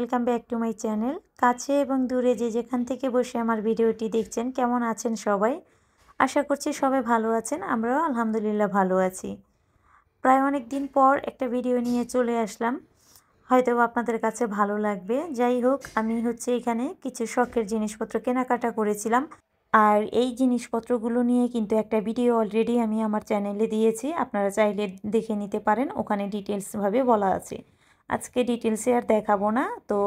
Welcome back to my channel. কাছে এবং দূরে যে যেখান থেকে বসে আমার ভিডিওটি দেখছেন, কেমন আছেন সবাই? আশা করছি সবাই ভালো আছেন। আমরাও আলহামদুলিল্লাহ ভালো আছি। প্রায় অনেক দিন পর একটা ভিডিও নিয়ে চলে আসলাম। হয়তো আপনাদের কাছে ভালো লাগবে। যাই হোক, আমি এখানে কিছু শখের জিনিসপত্র কেনাকাটা করেছিলাম। আর এই জিনিসপত্রগুলো নিয়ে কিন্তু একটা ভিডিও অলরেডি আমি আমার চ্যানেলে দিয়েছি। আপনারা চাইলে দেখে নিতে পারেন। ওখানে ডিটেইলসভাবে বলা আছে। আজকে ডিটেইলসে আর দেখাবো না। তো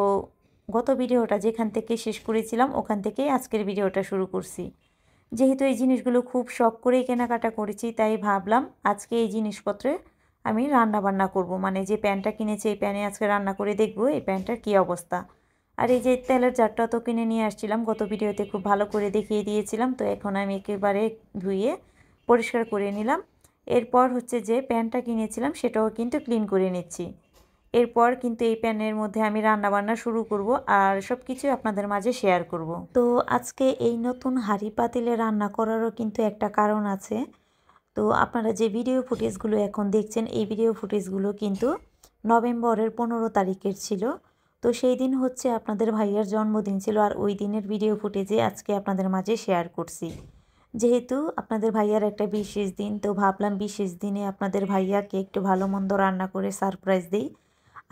গত ভিডিওটা যেখান থেকে শেষ করেছিলাম ওখান থেকেই আজকের ভিডিওটা শুরু করছি। যেহেতু এই জিনিসগুলো খুব শখ করেই কেনাকাটা করেছি, তাই ভাবলাম আজকে এই জিনিসপত্রে আমি রান্নাবান্না করব। মানে যে প্যানটা কিনেছি এই প্যানে আজকে রান্না করে দেখব এই প্যানটার কী অবস্থা। আর এই যে তেলের জারটা তো কিনে নিয়ে আসছিলাম, গত ভিডিওতে খুব ভালো করে দেখিয়ে দিয়েছিলাম। তো এখন আমি একেবারে ধুয়ে পরিষ্কার করে নিলাম। এরপর যে প্যানটা কিনেছিলাম সেটাও কিন্তু ক্লিন করে নিচ্ছি। এরপর কিন্তু এই প্যানের মধ্যে আমি রান্নাবান্না শুরু করব আর সব কিছুই আপনাদের মাঝে শেয়ার করব। তো আজকে এই নতুন হাঁড়ি পাতিলে রান্না করারও কিন্তু একটা কারণ আছে। তো আপনারা যে ভিডিও ফুটেজগুলো এখন দেখছেন এই ভিডিও ফুটেজগুলো কিন্তু নভেম্বরের 15 তারিখের ছিল। তো সেই দিন আপনাদের ভাইয়ার জন্মদিন ছিল, আর ওই দিনের ভিডিও ফুটেজে আজকে আপনাদের মাঝে শেয়ার করছি। যেহেতু আপনাদের ভাইয়ার একটা বিশেষ দিন, তো ভাবলাম বিশেষ দিনে আপনাদের ভাইয়াকে একটু ভালো মন্দ রান্না করে সারপ্রাইজ দিই।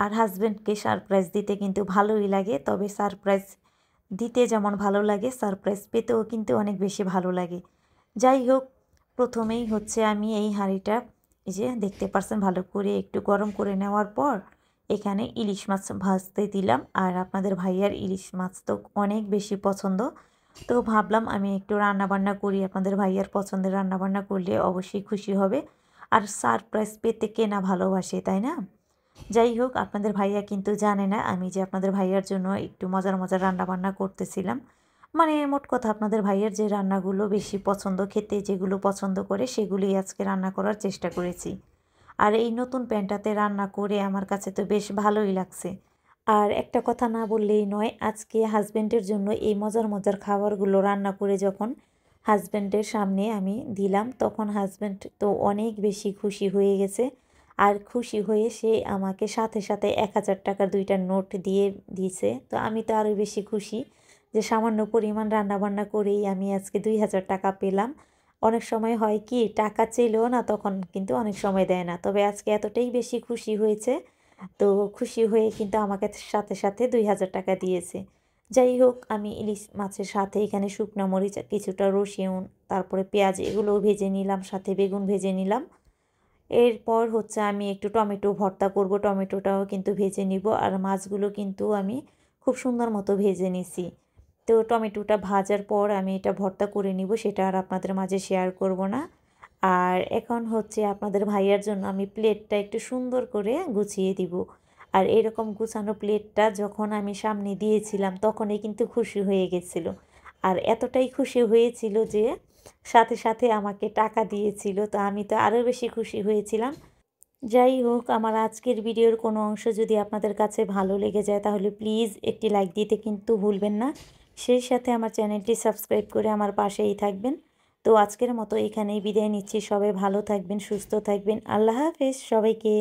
আর হাজব্যান্ডকে সারপ্রাইজ দিতে কিন্তু ভালোই লাগে, তবে সারপ্রাইজ দিতে যেমন ভালো লাগে সারপ্রাইজ পেতেও কিন্তু অনেক বেশি ভালো লাগে। যাই হোক, প্রথমেই আমি এই হাঁড়িটা এই যে দেখতে পাচ্ছেন ভালো করে একটু গরম করে নেওয়ার পর এখানে ইলিশ মাছ ভাজতে দিলাম। আর আপনাদের ভাইয়ার ইলিশ মাছ তো অনেক বেশি পছন্দ। তো ভাবলাম আমি একটু রান্নাবান্না করি, আপনাদের ভাইয়ার পছন্দের রান্নাবান্না করলে অবশ্যই খুশি হবে। আর সারপ্রাইজ পেতে কে না ভালোবাসে, তাই না? যাই হোক, আপনাদের ভাইয়া কিন্তু জানে না আমি যে আপনাদের ভাইয়ার জন্য একটু মজার মজার রান্নাবান্না করতেছিলাম। মানে মোট কথা আপনাদের ভাইয়ের যে রান্নাগুলো বেশি পছন্দ, খেতে যেগুলো পছন্দ করে সেগুলোই আজকে রান্না করার চেষ্টা করেছি। আর এই নতুন প্যানটাতে রান্না করে আমার কাছে তো বেশ ভালোই লাগছে। আর একটা কথা না বললেই নয়, আজকে হাজব্যান্ডের জন্য এই মজার মজার খাবারগুলো রান্না করে যখন হাজব্যান্ডের সামনে আমি দিলাম, তখন হাজব্যান্ড তো অনেক বেশি খুশি হয়ে গেছে। আর খুশি হয়ে সে আমাকে সাথে সাথে 1000 টাকার 2টা নোট দিয়ে দিয়েছে। তো আমি তো আরও বেশি খুশি যে সামান্য পরিমাণ রান্নাবান্না করেই আমি আজকে 2000 টাকা পেলাম। অনেক সময় হয় কি, টাকা চাইলেও না তখন কিন্তু অনেক সময় দেয় না। তবে আজকে এতটাই বেশি খুশি হয়েছে, তো খুশি হয়ে কিন্তু আমাকে সাথে সাথে 2000 টাকা দিয়েছে। যাই হোক, আমি ইলিশ মাছের সাথে এখানে শুকনো মরিচ, কিছুটা রসুন, তারপরে পেঁয়াজ এগুলোও ভেজে নিলাম, সাথে বেগুন ভেজে নিলাম। এরপর আমি একটু টমেটো ভর্তা করব, টমেটোটাও কিন্তু ভেজে নিব। আর মাছগুলো কিন্তু আমি খুব সুন্দর মতো ভেজে নিছি। তো টমেটোটা ভাজার পর আমি এটা ভর্তা করে নিব, সেটা আর আপনাদের মাঝে শেয়ার করব না। আর এখন আপনাদের ভাইয়ার জন্য আমি প্লেটটা একটু সুন্দর করে গুছিয়ে দিব। আর এরকম গুছানো প্লেটটা যখন আমি সামনে দিয়েছিলাম তখনই কিন্তু খুশি হয়ে গেছিলো। আর এতটাই খুশি হয়েছিল যে সাথে সাথে আমাকে টাকা দিয়েছিল, তো আমি তো আরও বেশি খুশি হয়েছিলাম। যাই হোক, আমার আজকের ভিডিওর কোনো অংশ যদি আপনাদের কাছে ভালো লেগে যায় তাহলে প্লিজ একটি লাইক দিতে কিন্তু ভুলবেন না। সেই সাথে আমার চ্যানেলটি সাবস্ক্রাইব করে আমার পাশেই থাকবেন। তো আজকের মতো এখানেই বিদায় নিচ্ছি। সবাই ভালো থাকবেন, সুস্থ থাকবেন। আল্লাহ হাফেজ সবাইকে।